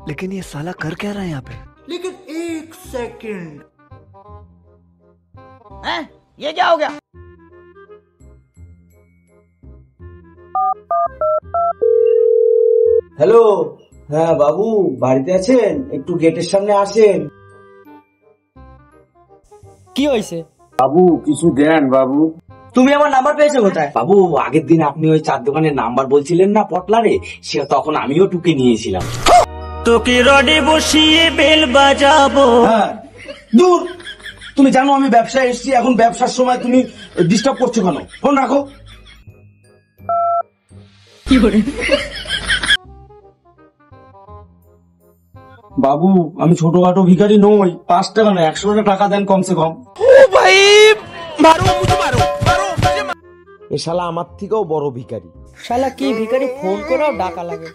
लेकिन ये साला कर क्या रहा है यहाँ पे? लेकिन एक सेकंड, ये क्या हो गया? হ্যালো, হ্যাঁ বাবু বাড়িতে আছেন? একটু গেটের সামনে আসেন। কি হয়েছে বাবু কিছু দেন বাবু। তুমি আমার নাম্বার পেয়েছো কোথায়? বাবু আগের দিন আপনি ওই চার দোকানের নাম্বার বলছিলেন না পটলারে, সে তখন আমিও টুকে নিয়েছিলাম। তোকে রডে বসিয়ে বেল বাজাবো। হ্যাঁ দূর, তুমি জানো আমি ব্যবসায় এসেছি, এখন ব্যবসার সময় তুমি ডিস্টার্ব করছো কেন? ফোন রাখো। বাবু আমি ছোটখাটো ভিখারি নই, 5 টাকা না 100 টাকা দেন কমসে কম। এ শালা আমার থেকেও বড় ভিখারি। শালা কি ভিখারি, ফোন করেও ডাকা লাগে।